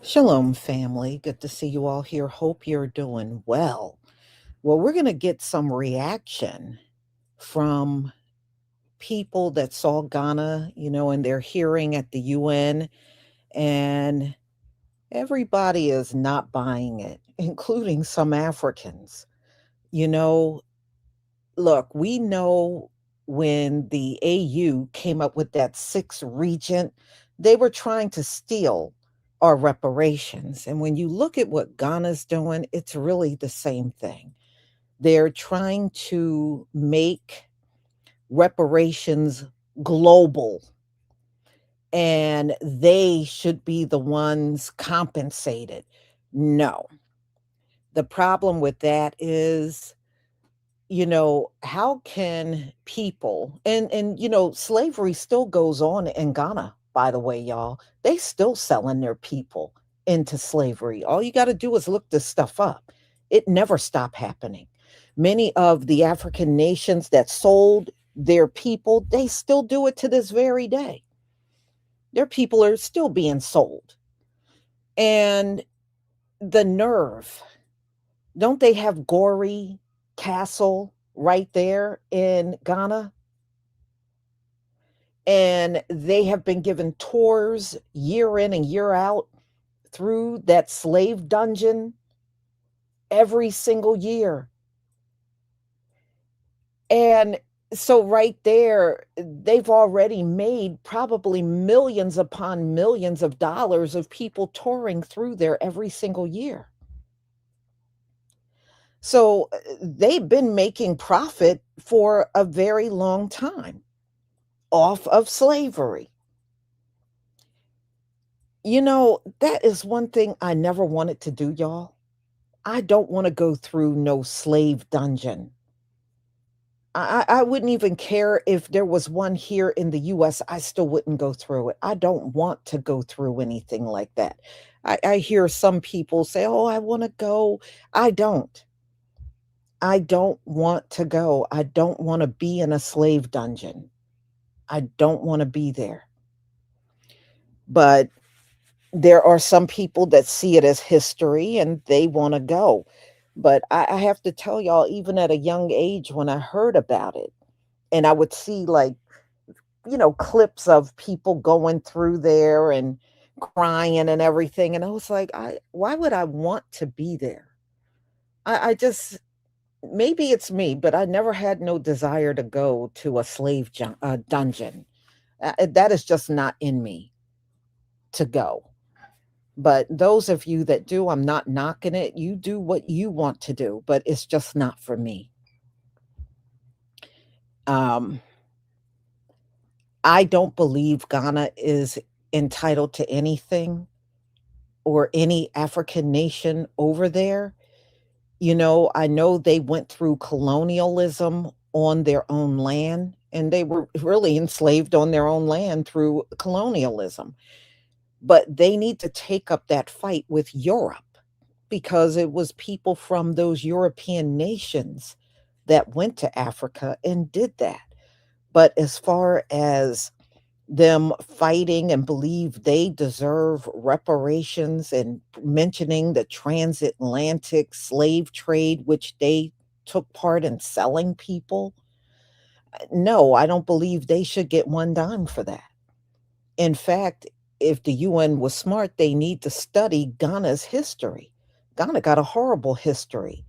Shalom, family. Good to see you all here. Hope you're doing well. Well, we're going to get some reaction from people that saw Ghana, in their hearing at the UN, and everybody is not buying it, including some Africans. You know, Look, we know when the AU came up with that sixth regent, they were trying to steal our reparations. And when you look at what Ghana's doing, it's really the same thing. They're trying to make reparations global, and they should be the ones compensated. No. The problem with that is, how can people, slavery still goes on in Ghana, by the way, y'all. They still selling their people into slavery. All you got to do is look this stuff up. It never stopped happening. Many of the African nations that sold their people, they still do it to this very day. Their people are still being sold. And the nerve, don't they have Gory Castle right there in Ghana? And they have been given tours year in and year out through that slave dungeon every single year. And so, right there, they've already made probably millions upon millions of dollars of people touring through there every single year. So, they've been making profit for a very long time off of slavery. That is one thing I never wanted to do, y'all. I don't want to go through no slave dungeon. I wouldn't even care if there was one here in the US. I still wouldn't go through it. I don't want to go through anything like that. I hear some people say, oh, I want to go. I don't. I don't want to go. I don't want to be in a slave dungeon. I don't want to be there. But there are some people that see it as history and they want to go. But I have to tell y'all, even at a young age, when I heard about it, and I would see like, clips of people going through there and crying and everything. And I was like, why would I want to be there? I just, maybe it's me, but I never had no desire to go to a dungeon. That is just not in me to go. But those of you that do, I'm not knocking it. You do what you want to do, but it's just not for me. Um, I don't believe Ghana is entitled to anything or any African nation over there. I know they went through colonialism on their own land, and they were really enslaved on their own land through colonialism. But they need to take up that fight with Europe because it was people from those European nations that went to Africa and did that. But as far as them fighting and believe they deserve reparations and mentioning the transatlantic slave trade, which they took part in selling people, no, I don't believe they should get one dime for that. In fact, if the UN was smart, they need to study Ghana's history. Ghana got a horrible history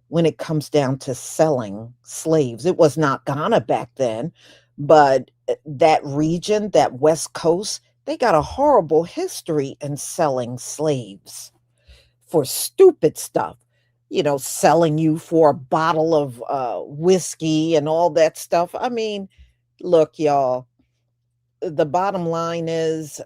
when it comes down to selling slaves. It was not Ghana back then, but that region, that West Coast, they got a horrible history in selling slaves for stupid stuff. Selling you for a bottle of whiskey and all that stuff. I mean, look, y'all, the bottom line is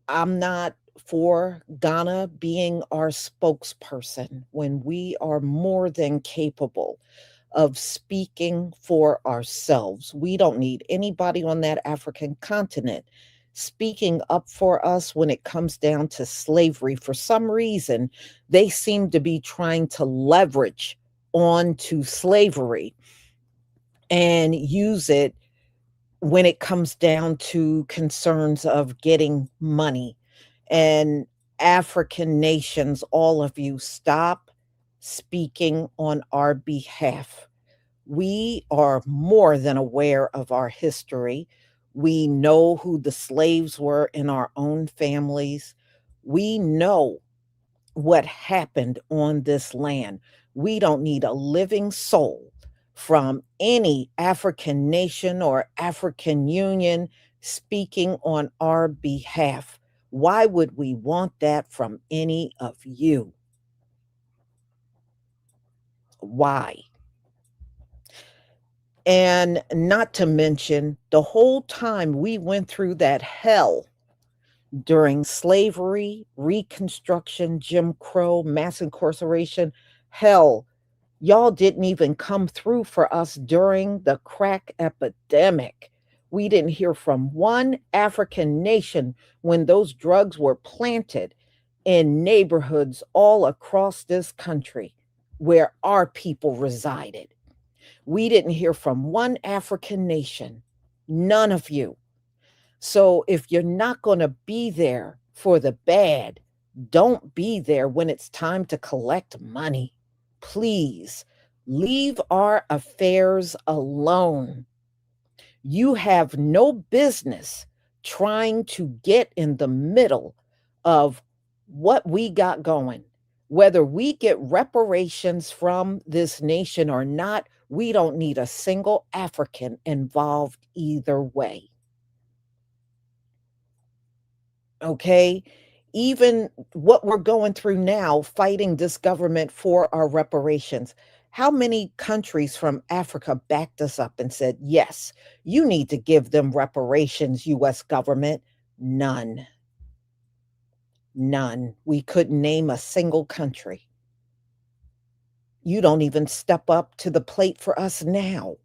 I'm not for Ghana being our spokesperson when we are more than capable of speaking for ourselves. We don't need anybody on that African continent speaking up for us when it comes down to slavery. For some reason, they seem to be trying to leverage onto slavery and use it when it comes down to concerns of getting money. And African nations, all of you, stop speaking on our behalf. We are more than aware of our history. We know who the slaves were in our own families. We know what happened on this land. We don't need a living soul from any African nation or African Union speaking on our behalf. Why would we want that from any of you? Why? And not to mention, the whole time we went through that hell during slavery, Reconstruction, Jim Crow, mass incarceration, hell, y'all didn't even come through for us during the crack epidemic. We didn't hear from one African nation when those drugs were planted in neighborhoods all across this country where our people resided. We didn't hear from one African nation, none of you. So if you're not going to be there for the bad, don't be there when it's time to collect money. Please leave our affairs alone. You have no business trying to get in the middle of what we got going. Whether we get reparations from this nation or not, we don't need a single African involved either way. Okay? Even what we're going through now, fighting this government for our reparations. How many countries from Africa backed us up and said, yes, you need to give them reparations, US government? None. None. We couldn't name a single country. You don't even step up to the plate for us now.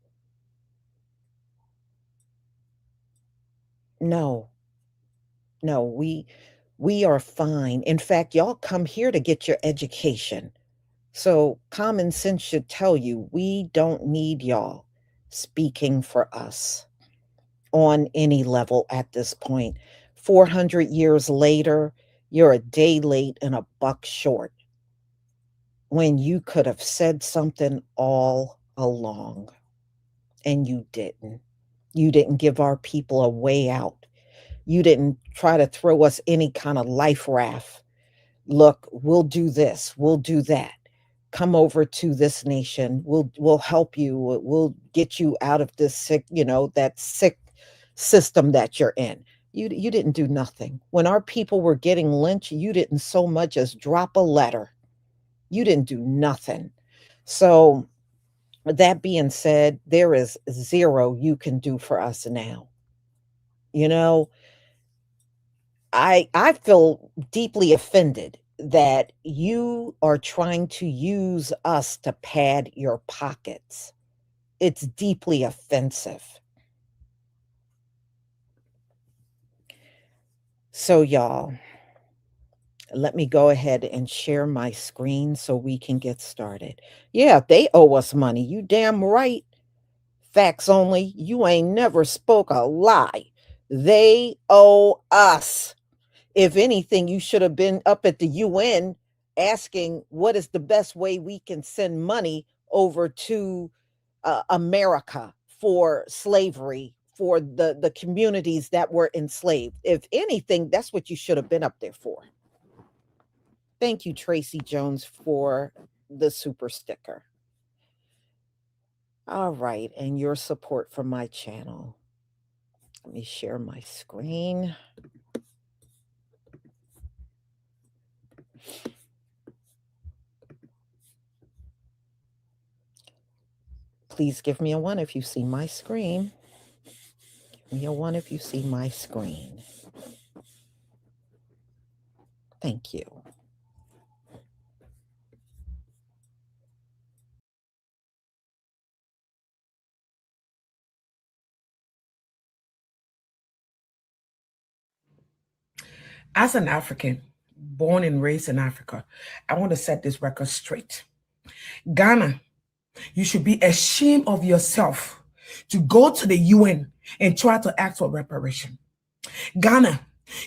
No. No, we are fine. In fact, y'all come here to get your education. So common sense should tell you we don't need y'all speaking for us on any level at this point. 400 years later, you're a day late and a buck short when you could have said something all along and you didn't. You didn't give our people a way out. You didn't try to throw us any kind of life raft. Look, we'll do this, we'll do that. Come over to this nation. We'll help you. We'll get you out of this sick, that sick system that you're in. You didn't do nothing. When our people were getting lynched, you didn't so much as drop a letter. You didn't do nothing. So that being said, there is zero you can do for us now. You know, I feel deeply offended that you are trying to use us to pad your pockets. It's deeply offensive. So, y'all, let me go ahead and share my screen so we can get started. Yeah, they owe us money. You damn right. Facts only. You ain't never spoke a lie. They owe us. If anything, you should have been up at the UN asking what is the best way we can send money over to America for slavery, for the communities that were enslaved. If anything, that's what you should have been up there for. Thank you, Tracy Jones, for the super sticker. All right, and your support for my channel. Let me share my screen. Please give me a 1 if you see my screen. Give me a 1 if you see my screen. Thank you. As an African, born and raised in Africa, I want to set this record straight. Ghana, you should be ashamed of yourself to go to the UN and try to ask for reparation. Ghana,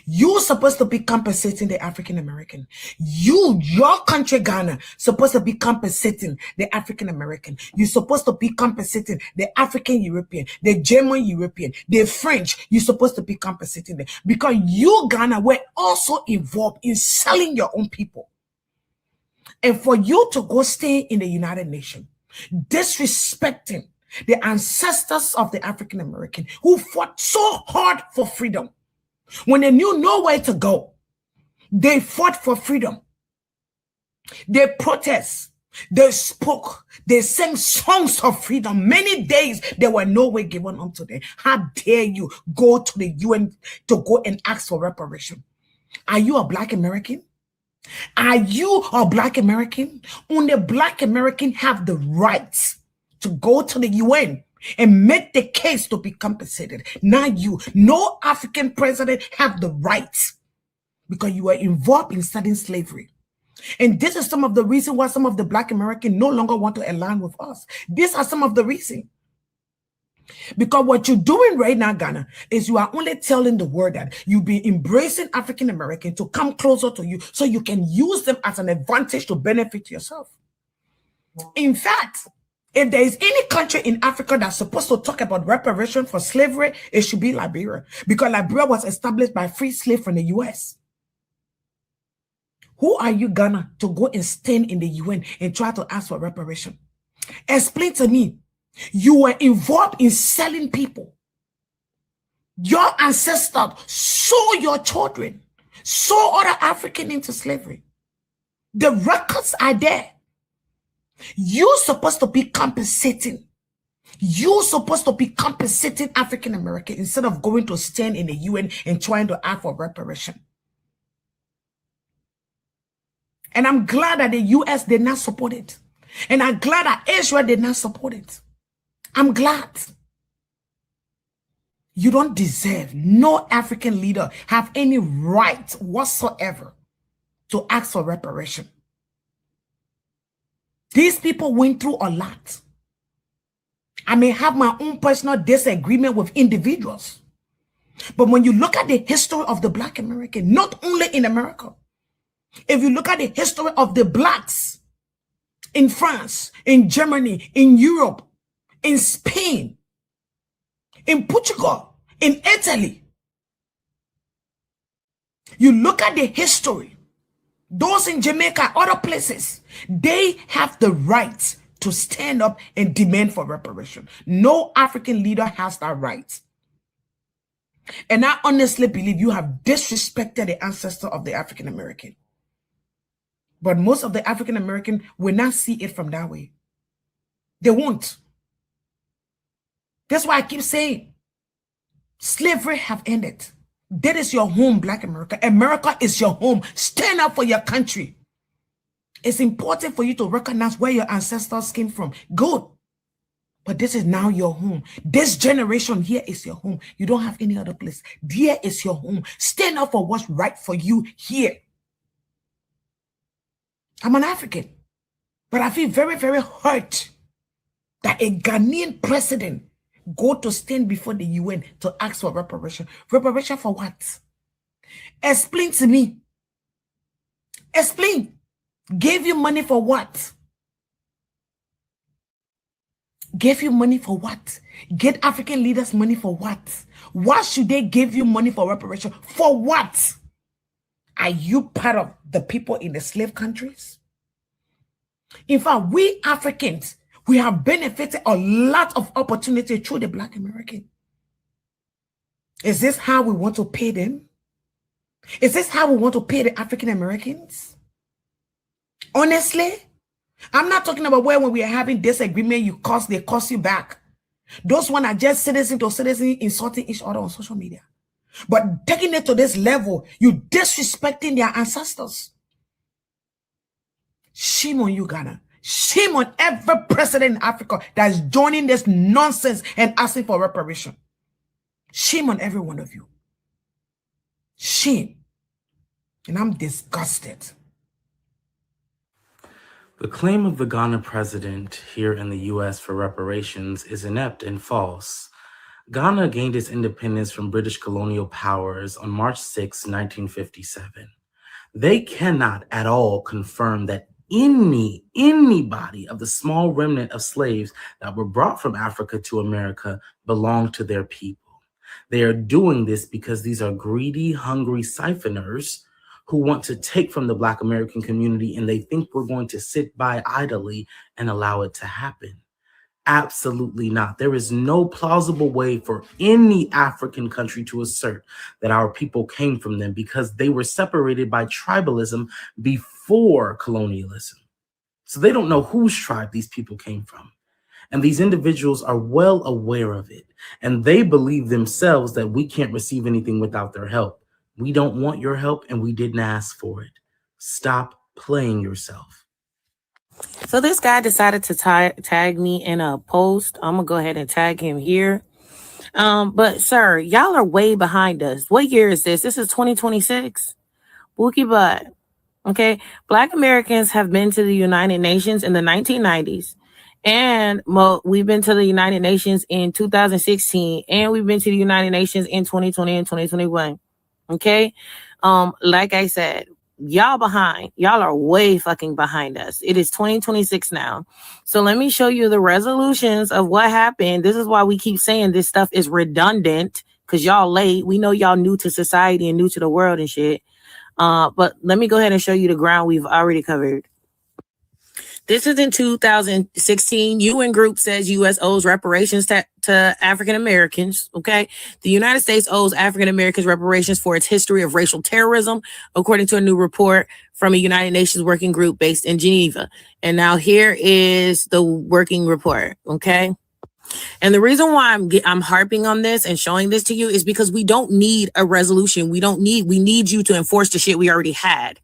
You're supposed to be compensating the African American. Your country, Ghana, supposed to be compensating the African American. You're supposed to be compensating the African European, the German European, the French. You're supposed to be compensating them because you, Ghana, were also involved in selling your own people. And for you to go stay in the United Nations, disrespecting the ancestors of the African American who fought so hard for freedom. When they knew nowhere to go, they fought for freedom. They protest. They spoke. They sang songs of freedom. Many days they were nowhere given unto them. How dare you go to the UN to go and ask for reparation? Are you a Black American? Are you a Black American? Only Black American have the right to go to the UN and make the case to be compensated. Now no African president have the right because you were involved in studying slavery. And this is some of the reasons why some of the Black Americans no longer want to align with us. These are some of the reasons. Because what you're doing right now, Ghana, is you are only telling the world that you be embracing African Americans to come closer to you so you can use them as an advantage to benefit yourself. In fact, if there is any country in Africa that's supposed to talk about reparation for slavery, it should be Liberia. Because Liberia was established by free slaves from the US. Who are you, Ghana, to go and stand in the UN and try to ask for reparation? Explain to me. You were involved in selling people. Your ancestors sold your children, sold other Africans into slavery. The records are there. You're supposed to be compensating. You're supposed to be compensating African American instead of going to stand in the UN and trying to ask for reparation. And I'm glad that the US did not support it. And I'm glad that Israel did not support it. I'm glad. You don't deserve, no African leader have any right whatsoever to ask for reparation. These people went through a lot. I may have my own personal disagreement with individuals. But when you look at the history of the Black American, not only in America, if you look at the history of the Blacks in France, in Germany, in Europe, in Spain, in Portugal, in Italy, you look at the history, those in Jamaica, other places, they have the right to stand up and demand for reparation. No African leader has that right. And I honestly believe you have disrespected the ancestor of the African American. But most of the African American will not see it from that way. They won't. That's why I keep saying, slavery have ended. That is your home, Black America. America is your home. Stand up for your country. It's important for you to recognize where your ancestors came from. Good. But this is now your home. This generation here is your home. You don't have any other place. There is your home. Stand up for what's right for you here. I'm an African, but I feel very, very hurt that a Ghanaian president go to stand before the UN to ask for reparation. Reparation for what? Explain to me. Explain. Gave you money for what? Gave you money for what? Get African leaders money for what? Why should they give you money for reparation? For what? Are you part of the people in the slave countries? In fact, we Africans, we have benefited a lot of opportunity through the Black American. Is this how we want to pay them? Is this how we want to pay the African Americans? Honestly, I'm not talking about where when we are having disagreement, they cost you back. Those one are just citizen to citizen insulting each other on social media. But taking it to this level, you disrespecting their ancestors. Shame on you, Ghana. Shame on every president in Africa that is joining this nonsense and asking for reparation. Shame on every one of you. Shame. And I'm disgusted. The claim of the Ghana president here in the U.S. for reparations is inept and false. Ghana gained its independence from British colonial powers on March 6, 1957. They cannot at all confirm that anybody of the small remnant of slaves that were brought from Africa to America belonged to their people. They are doing this because these are greedy, hungry siphoners who want to take from the Black American community, and they think we're going to sit by idly and allow it to happen. Absolutely not. There is no plausible way for any African country to assert that our people came from them, because they were separated by tribalism before colonialism. So they don't know whose tribe these people came from. And these individuals are well aware of it. And they believe themselves that we can't receive anything without their help. We don't want your help, and we didn't ask for it. Stop playing yourself. So this guy decided to tag me in a post. I'm going to go ahead and tag him here. But sir, y'all are way behind us. What year is this? This is 2026. Wookie butt. Okay. Black Americans have been to the United Nations in the 1990s. And we've been to the United Nations in 2016. And we've been to the United Nations in 2020 and 2021. Okay. Like I said, y'all behind. Y'all are way fucking behind us. It is 2026 now. So let me show you the resolutions of what happened. This is why we keep saying this stuff is redundant, because y'all late. We know y'all new to society and new to the world and shit. But let me go ahead and show you the ground we've already covered. This is in 2016. UN group says U.S. owes reparations to African Americans. Okay. The United States owes African Americans reparations for its history of racial terrorism, according to a new report from a United Nations working group based in Geneva. And now here is the working report. Okay. And the reason why I'm harping on this and showing this to you is because we don't need a resolution. We need you to enforce the shit we already had.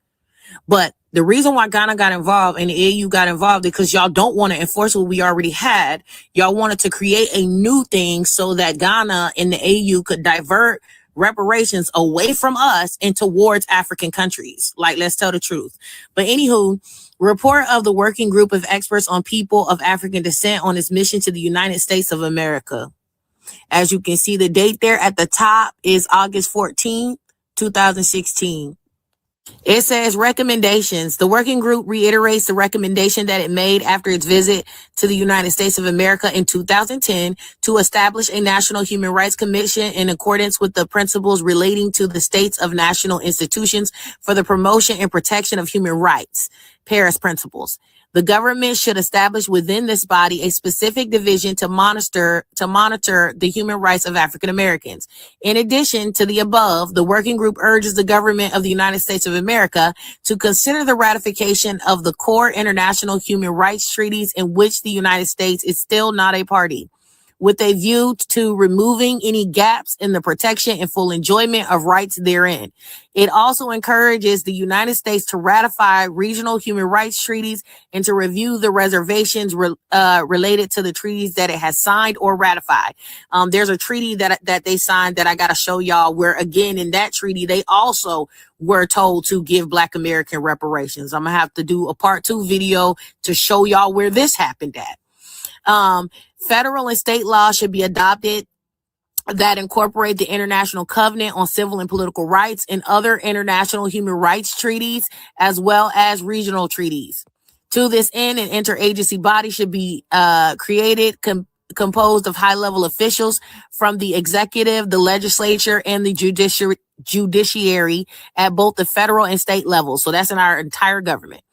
But the reason why Ghana got involved and the AU got involved is because y'all don't want to enforce what we already had. Y'all wanted to create a new thing so that Ghana and the AU could divert reparations away from us and towards African countries. Like, let's tell the truth. But anywho, report of the working group of experts on people of African descent on its mission to the United States of America. As you can see, the date there at the top is August 14th, 2016. It says recommendations. The working group reiterates the recommendation that it made after its visit to the United States of America in 2010 to establish a National Human Rights Commission in accordance with the principles relating to the states of national institutions for the promotion and protection of human rights, Paris Principles. The government should establish within this body a specific division to monitor the human rights of African Americans. In addition to the above, the working group urges the government of the United States of America to consider the ratification of the core international human rights treaties in which the United States is still not a party, with a view to removing any gaps in the protection and full enjoyment of rights therein. It also encourages the United States to ratify regional human rights treaties and to review the reservations related to the treaties that it has signed or ratified. There's a treaty that they signed that I got to show y'all where, again, in that treaty, they also were told to give Black American reparations. I'm going to have to do a part 2 video to show y'all where this happened at. Federal and state laws should be adopted that incorporate the International Covenant on Civil and Political Rights and other international human rights treaties, as well as regional treaties. To this end, an interagency body should be created, composed of high-level officials from the executive, the legislature, and the judiciary at both the federal and state levels. So that's in our entire government,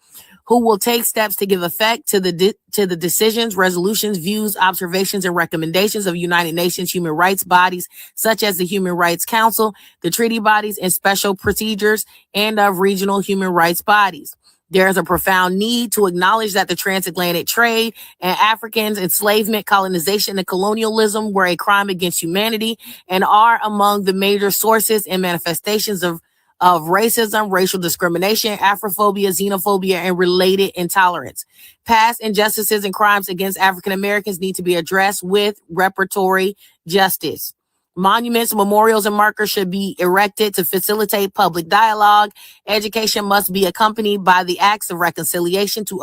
who will take steps to give effect to the decisions, resolutions, views, observations, and recommendations of United Nations human rights bodies, such as the Human Rights Council, the treaty bodies, and special procedures, and of regional human rights bodies. There is a profound need to acknowledge that the transatlantic trade and Africans, enslavement, colonization, and colonialism were a crime against humanity and are among the major sources and manifestations of racism, racial discrimination, Afrophobia, xenophobia, and related intolerance. Past injustices and crimes against African Americans need to be addressed with reparatory justice. Monuments, memorials, and markers should be erected to facilitate public dialogue. Education must be accompanied by the acts of reconciliation to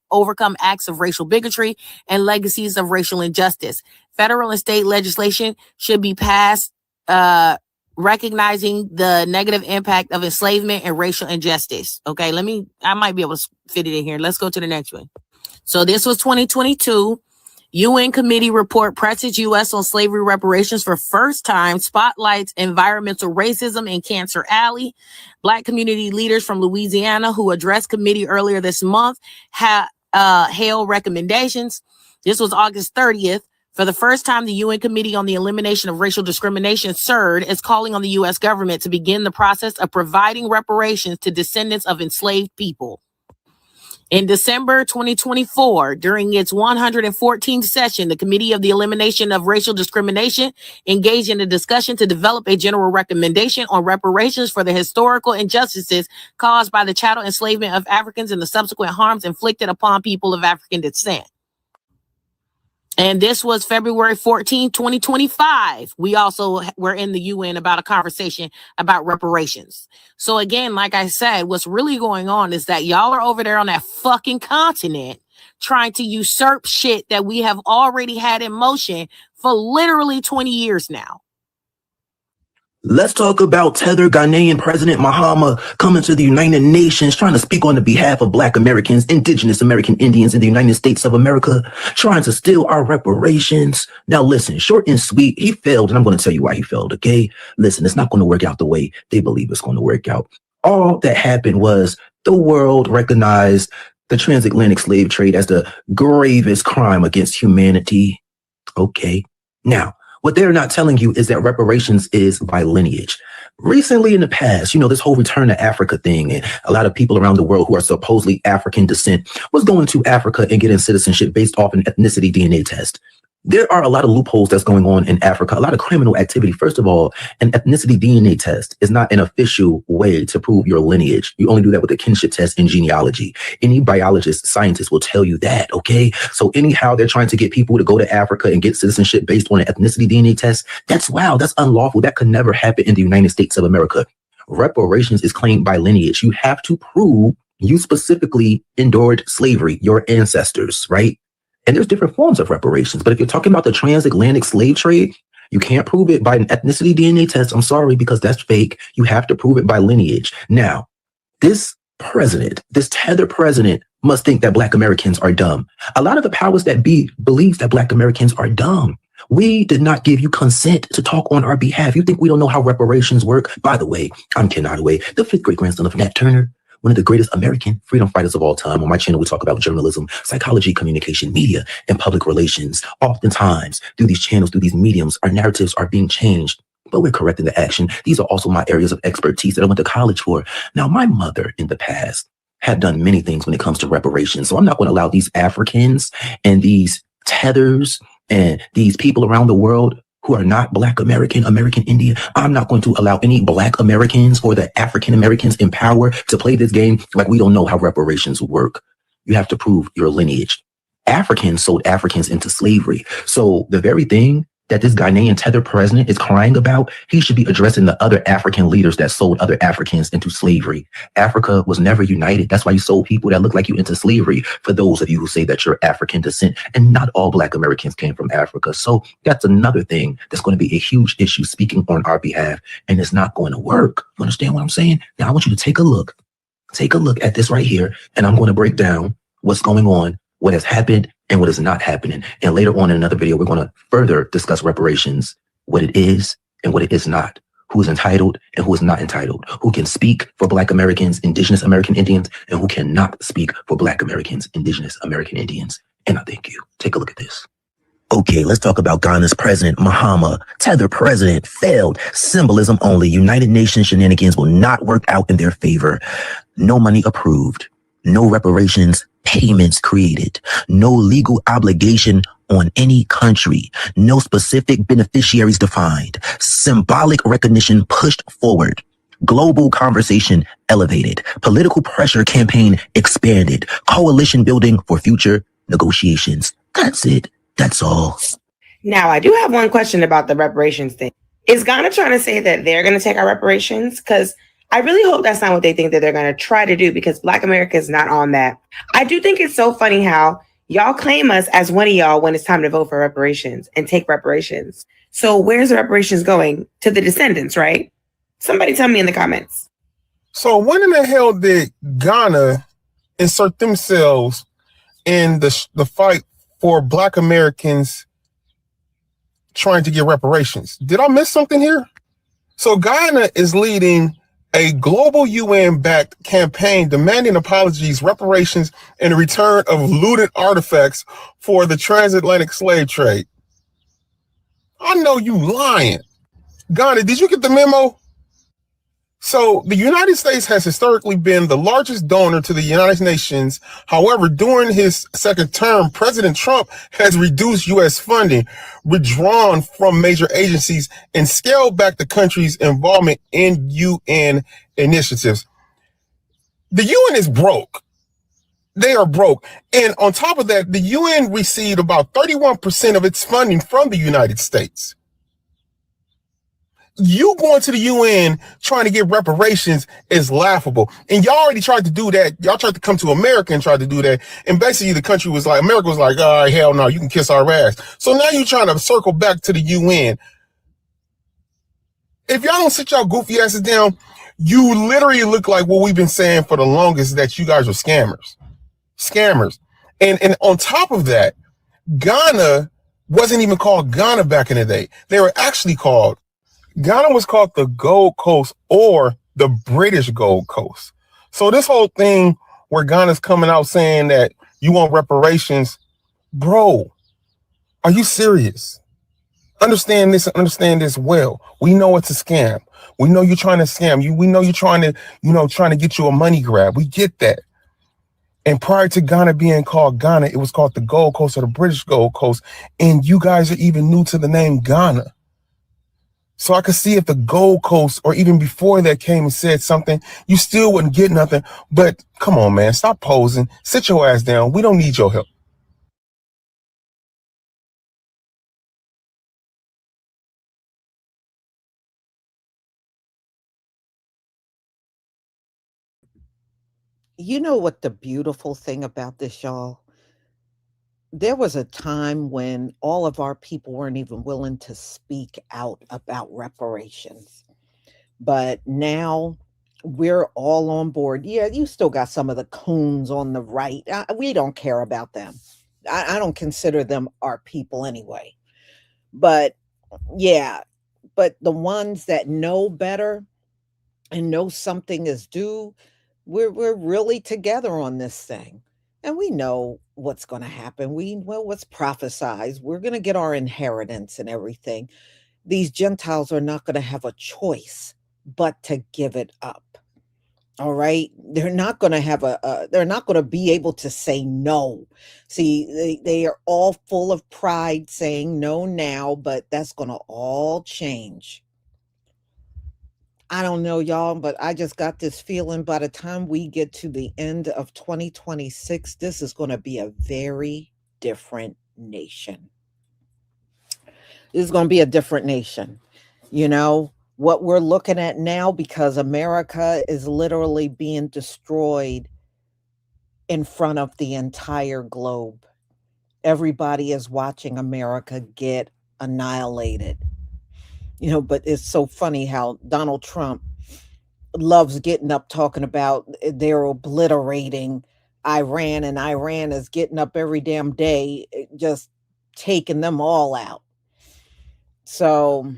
overcome acts of racial bigotry and legacies of racial injustice. Federal and state legislation should be passed recognizing the negative impact of enslavement and racial injustice. Okay, I might be able to fit it in here. Let's go to the next one. So this was 2022. UN committee report presses U.S. on slavery reparations for first time, spotlights environmental racism in Cancer Alley. Black community leaders from Louisiana who addressed committee earlier this month hailed recommendations. This was August 30th. For the first time, the UN Committee on the Elimination of Racial Discrimination, CERD, is calling on the U.S. government to begin the process of providing reparations to descendants of enslaved people. In December 2024, during its 114th session, the Committee of the Elimination of Racial Discrimination engaged in a discussion to develop a general recommendation on reparations for the historical injustices caused by the chattel enslavement of Africans and the subsequent harms inflicted upon people of African descent. And this was February 14, 2025. We also were in the UN about a conversation about reparations. So again, like I said, what's really going on is that y'all are over there on that fucking continent trying to usurp shit that we have already had in motion for literally 20 years now. Let's talk about tethered Ghanaian President Mahama coming to the United Nations, trying to speak on the behalf of Black Americans, Indigenous American Indians in the United States of America, trying to steal our reparations. Now, listen, short and sweet, he failed, and I'm going to tell you why he failed, okay? Listen, it's not going to work out the way they believe it's going to work out. All that happened was the world recognized the transatlantic slave trade as the gravest crime against humanity. Okay, now, what they're not telling you is that reparations is by lineage. Recently in the past, this whole return to Africa thing, and a lot of people around the world who are supposedly African descent was going to Africa and getting citizenship based off an ethnicity DNA test. There are a lot of loopholes that's going on in Africa, a lot of criminal activity. First of all, an ethnicity DNA test is not an official way to prove your lineage. You only do that with a kinship test in genealogy. Any biologist, scientist will tell you that, okay? So anyhow, they're trying to get people to go to Africa and get citizenship based on an ethnicity DNA test. That's unlawful. That could never happen in the United States of America. Reparations is claimed by lineage. You have to prove you specifically endured slavery, your ancestors, right? And there's different forms of reparations. But if you're talking about the transatlantic slave trade, you can't prove it by an ethnicity DNA test. I'm sorry, because that's fake. You have to prove it by lineage. Now, this president, this tethered president, must think that Black Americans are dumb. A lot of the powers that be believes that Black Americans are dumb. We did not give you consent to talk on our behalf. You think we don't know how reparations work? By the way, I'm Ken Ottaway, the fifth great grandson of Nat Turner, one of the greatest American freedom fighters of all time. On my channel, we talk about journalism, psychology, communication, media, and public relations. Oftentimes, through these channels, through these mediums, our narratives are being changed, but we're correcting the action. These are also my areas of expertise that I went to college for. Now, my mother in the past had done many things when it comes to reparations. So I'm not going to allow these Africans and these tethers and these people around the world who are not Black American, American Indian. I'm not going to allow any Black Americans or the African Americans in power to play this game like we don't know how reparations work. You have to prove your lineage. Africans sold Africans into slavery. So the very thing that this Ghanaian tethered president is crying about, he should be addressing the other African leaders that sold other Africans into slavery. Africa was never united. That's why you sold people that look like you into slavery, for those of you who say that you're African descent. And not all Black Americans came from Africa. So that's another thing that's going to be a huge issue speaking on our behalf. And it's not going to work. You understand what I'm saying? Now I want you to take a look at this right here. And I'm going to break down what's going on, what has happened, and what is not happening. And later on in another video, we're going to further discuss reparations, what it is and what it is not, who is entitled and who is not entitled, who can speak for Black Americans, Indigenous American Indians, and who cannot speak for Black Americans, Indigenous American Indians. And I thank you. Take a look at this. Okay, let's talk about Ghana's president, Mahama. Tethered president failed. Symbolism only. United Nations shenanigans will not work out in their favor. No money approved. No reparations payments created, no legal obligation on any country, no specific beneficiaries defined, symbolic recognition pushed forward, global conversation elevated, political pressure campaign expanded, coalition building for future negotiations. That's it. That's all. Now, I do have one question about the reparations thing. Is Ghana trying to say that they're going to take our reparations? Because I really hope that's not what they think that they're going to try to do, because Black America is not on that. I do think it's so funny how y'all claim us as one of y'all when it's time to vote for reparations and take reparations. So where's the reparations going? To the descendants, right? Somebody tell me in the comments. So when in the hell did Ghana insert themselves in the fight for Black Americans trying to get reparations? Did I miss something here? So Ghana is leading a global UN-backed campaign demanding apologies, reparations, and the return of looted artifacts for the transatlantic slave trade. I know you lying. Ghana, did you get the memo? So the United States has historically been the largest donor to the United Nations. However, during his second term, President Trump has reduced U.S. funding, withdrawn from major agencies, and scaled back the country's involvement in UN initiatives. The UN is broke. They are broke. And on top of that, the UN received about 31% of its funding from the United States. You going to the UN trying to get reparations is laughable. And y'all already tried to do that. Y'all tried to come to America and tried to do that. And basically the country was like, America was like, all right, hell no, you can kiss our ass. So now you're trying to circle back to the UN. If y'all don't sit y'all goofy asses down, you literally look like what we've been saying for the longest, that you guys are scammers. Scammers. And on top of that, Ghana wasn't even called Ghana back in the day. They were actually called, Ghana was called the Gold Coast or the British Gold Coast. So this whole thing where Ghana's coming out saying that you want reparations, bro, are you serious? Understand this and understand this well. We know it's a scam. We know you're trying to scam you. We know you're trying to get you a money grab. We get that. And prior to Ghana being called Ghana, it was called the Gold Coast or the British Gold Coast. And you guys are even new to the name Ghana. So I could see if the Gold Coast or even before that came and said something, you still wouldn't get nothing. But come on, man, stop posing. Sit your ass down. We don't need your help. You know what the beautiful thing about this, y'all? There was a time when all of our people weren't even willing to speak out about reparations. But now we're all on board. Yeah, you still got some of the coons on the right. We don't care about them. I don't consider them our people anyway. But yeah, but the ones that know better and know something is due, we're really together on this thing. And we know what's going to happen. We know what's prophesized. We're going to get our inheritance and everything. These Gentiles are not going to have a choice but to give it up. All right. They're not going to have they're not going to be able to say no. See, they are all full of pride saying no now, but that's going to all change. I don't know, y'all, but I just got this feeling by the time we get to the end of 2026, this is going to be a very different nation. This is going to be a different nation. You know, what we're looking at now, because America is literally being destroyed in front of the entire globe. Everybody is watching America get annihilated. You know, but it's so funny how Donald Trump loves getting up talking about they're obliterating Iran, and Iran is getting up every damn day, just taking them all out. So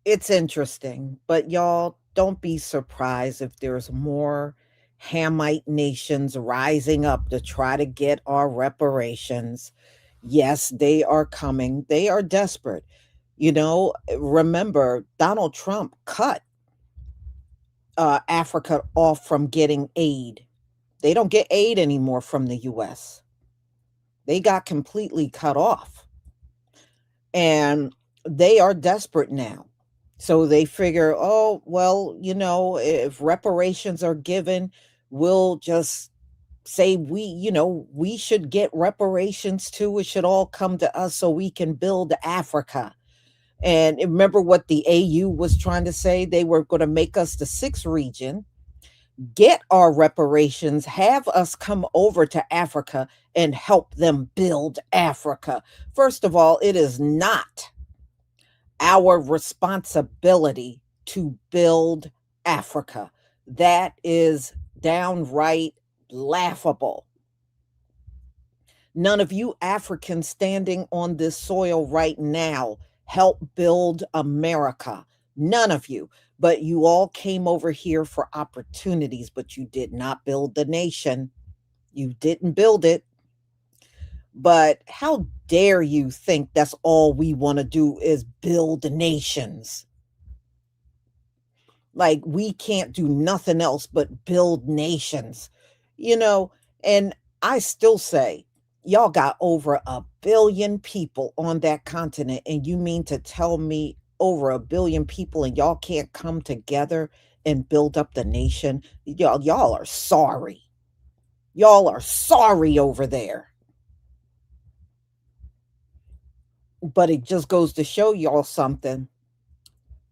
it's interesting, but y'all don't be surprised if there's more Hamite nations rising up to try to get our reparations. Yes, they are coming. They are desperate. You know, remember, Donald Trump cut Africa off from getting aid. They don't get aid anymore from the US. They got completely cut off. And they are desperate now. So they figure, oh, well, you know, if reparations are given, we'll just say we should get reparations too. It should all come to us so we can build Africa. And remember what the AU was trying to say? They were going to make us the sixth region, get our reparations, have us come over to Africa and help them build Africa. First of all, it is not our responsibility to build Africa. That is downright laughable. None of you Africans standing on this soil right now help build America. None of you. But you all came over here for opportunities, but you did not build the nation. You didn't build it. But how dare you think that's all we want to do is build nations? Like we can't do nothing else but build nations, you know? And I still say, y'all got over 1 billion people on that continent. And you mean to tell me over 1 billion people and y'all can't come together and build up the nation? Y'all are sorry. Y'all are sorry over there. But it just goes to show y'all something.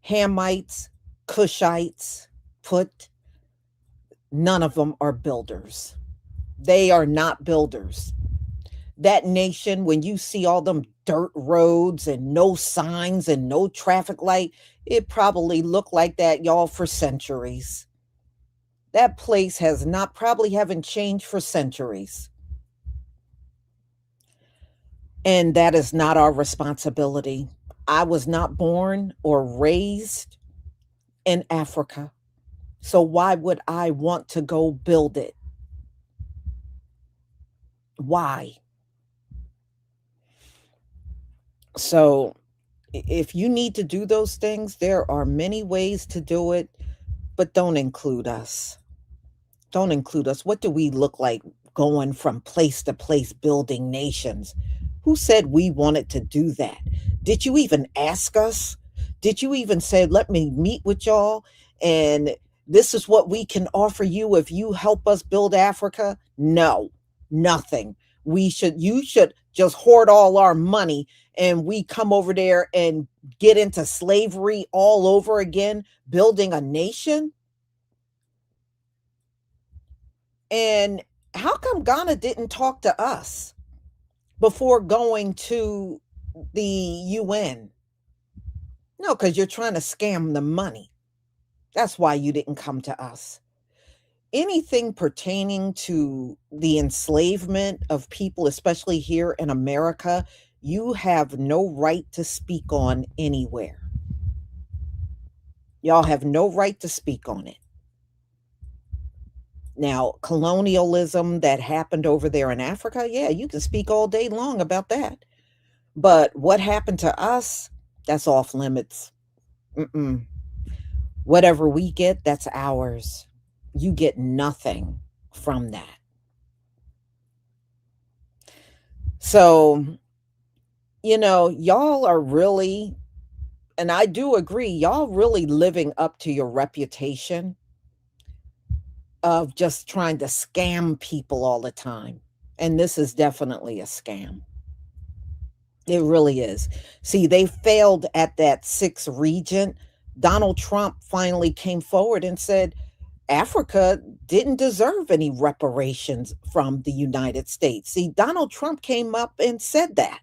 Hamites, Cushites, Put, none of them are builders. They are not builders. That nation, when you see all them dirt roads and no signs and no traffic light, it probably looked like that, y'all, for centuries. That place has not, probably haven't changed for centuries. And that is not our responsibility. I was not born or raised in Africa. So why would I want to go build it? Why? So if you need to do those things, there are many ways to do it, but don't include us. Don't include us. What do we look like going from place to place building nations? Who said we wanted to do that? Did you even ask us? Did you even say, let me meet with y'all and this is what we can offer you if you help us build Africa? No, nothing. You should just hoard all our money and we come over there and get into slavery all over again, building a nation? And how come Ghana didn't talk to us before going to the UN? No, because you're trying to scam the money. That's why you didn't come to us. Anything pertaining to the enslavement of people, especially here in America, you have no right to speak on anywhere. Y'all have no right to speak on it. Now, colonialism that happened over there in Africa, yeah, you can speak all day long about that. But what happened to us, that's off limits. Mm-mm. Whatever we get, that's ours. You get nothing from that. So, y'all are really, and I do agree, y'all really living up to your reputation of just trying to scam people all the time. And this is definitely a scam. It really is. See, they failed at that sixth region. Donald Trump finally came forward and said Africa didn't deserve any reparations from the United States. See, Donald Trump came up and said that.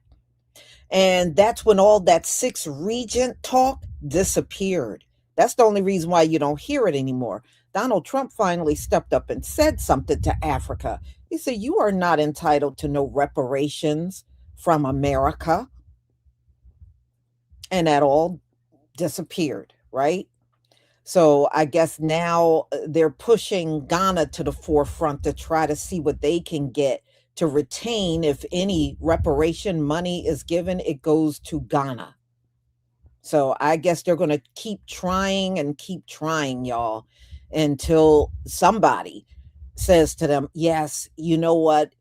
And that's when all that sixth region talk disappeared. That's the only reason why you don't hear it anymore. Donald Trump finally stepped up and said something to Africa. He said, you are not entitled to no reparations from America. And that all disappeared, right? So I guess now they're pushing Ghana to the forefront to try to see what they can get to retain. If any reparation money is given, it goes to Ghana. So I guess they're going to keep trying and keep trying, y'all, until somebody says to them, yes, you know what?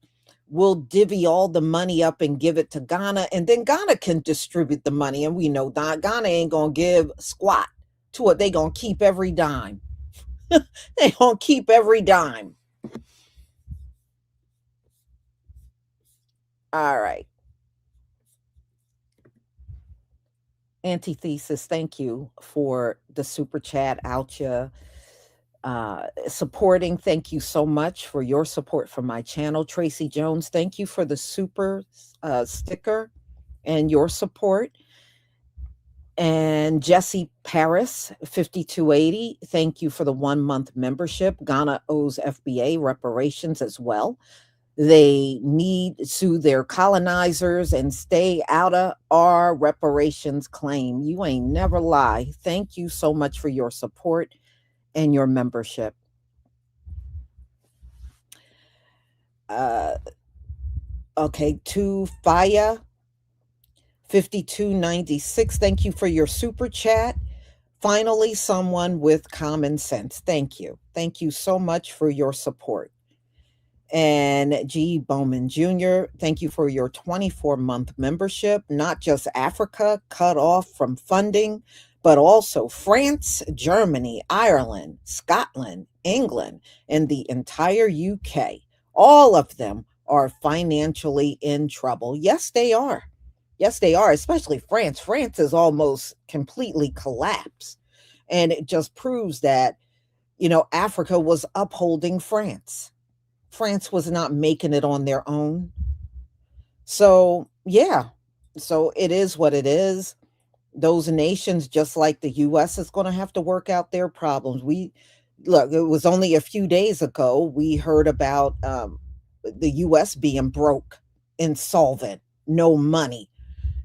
We'll divvy all the money up and give it to Ghana, and then Ghana can distribute the money. And we know Ghana ain't going to give squat to it. They going to keep every dime. They going to keep every dime. All right. Antithesis, thank you for the super chat. Oucha. Supporting, thank you so much for your support for my channel. Tracy Jones, thank you for the super sticker and your support. And Jesse Paris, 5280, thank you for the 1 month membership. Ghana owes FBA reparations as well. They need to sue their colonizers and stay out of our reparations claim. You ain't never lie. Thank you so much for your support and your membership. Okay, to Faya 5296, thank you for your super chat. Finally, someone with common sense. Thank you. Thank you so much for your support. And G. Bowman Jr., thank you for your 24-month membership. Not just Africa cut off from funding, but also France, Germany, Ireland, Scotland, England, and the entire UK. All of them are financially in trouble. Yes, they are. Yes, they are, especially France. France is almost completely collapsed. And it just proves that, Africa was upholding France. France was not making it on their own. So, yeah. So it is what it is. Those nations, just like the US, is going to have to work out their problems. Look, it was only a few days ago we heard about the US being broke, insolvent, no money,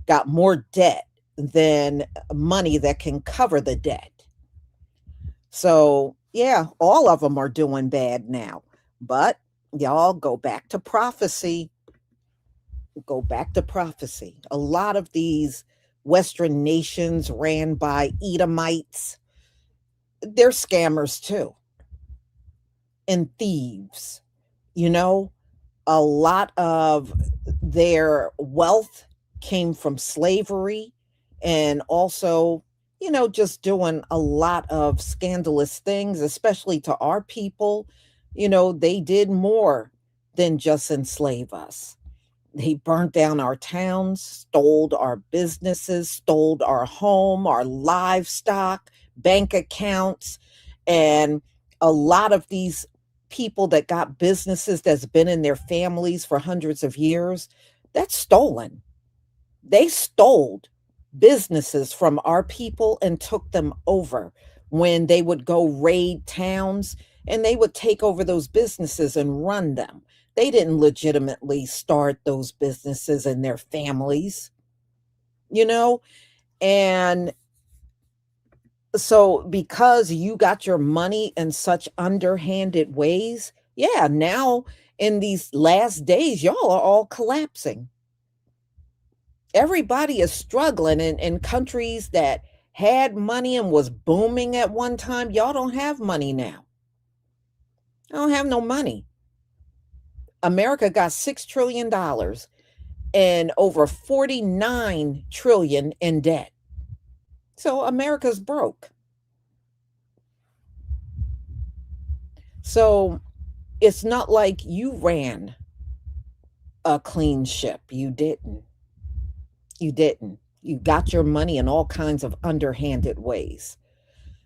got more debt than money that can cover the debt. So, yeah, all of them are doing bad now. But y'all go back to prophecy. Go back to prophecy. A lot of these Western nations ran by Edomites, they're scammers too. And thieves. A lot of their wealth came from slavery and also, just doing a lot of scandalous things, especially to our people. They did more than just enslave us. They burnt down our towns, stole our businesses, stole our home, our livestock, bank accounts, and a lot of these people that got businesses that's been in their families for hundreds of years, that's stolen. They stole businesses from our people and took them over when they would go raid towns, and they would take over those businesses and run them. They didn't legitimately start those businesses and their families, and so because you got your money in such underhanded ways, yeah, now in these last days, y'all are all collapsing. Everybody is struggling in countries that had money and was booming at one time. Y'all don't have money now. I don't have no money. America got $6 trillion and over 49 trillion in debt. So America's broke. So it's not like you ran a clean ship. You didn't. You didn't. You got your money in all kinds of underhanded ways.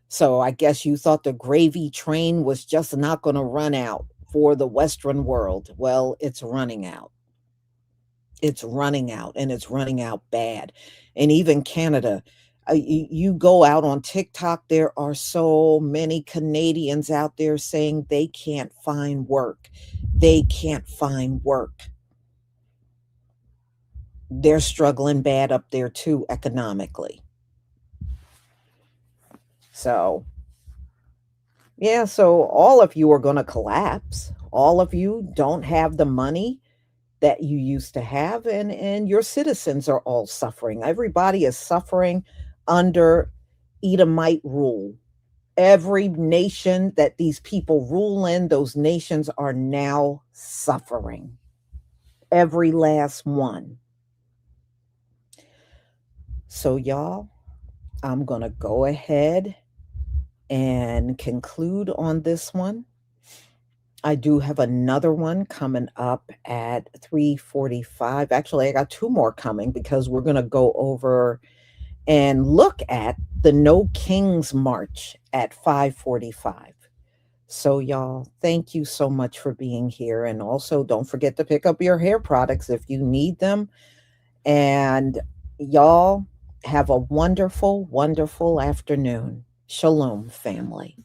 So I guess you thought the gravy train was just not going to run out for the Western world. Well, it's running out. It's running out, and it's running out bad. And even Canada, you go out on TikTok, there are so many Canadians out there saying they can't find work. They can't find work. They're struggling bad up there too, economically. So, yeah, so all of you are going to collapse. All of you don't have the money that you used to have, and your citizens are all suffering. Everybody is suffering under Edomite rule. Every nation that these people rule in, those nations are now suffering. Every last one. So, y'all, I'm going to go ahead and conclude on this one. I do have another one coming up at 3:45. Actually, I got two more coming because we're going to go over and look at the No Kings March at 5:45. So y'all, thank you so much for being here. And also don't forget to pick up your hair products if you need them. And y'all have a wonderful, wonderful afternoon. Shalom, family.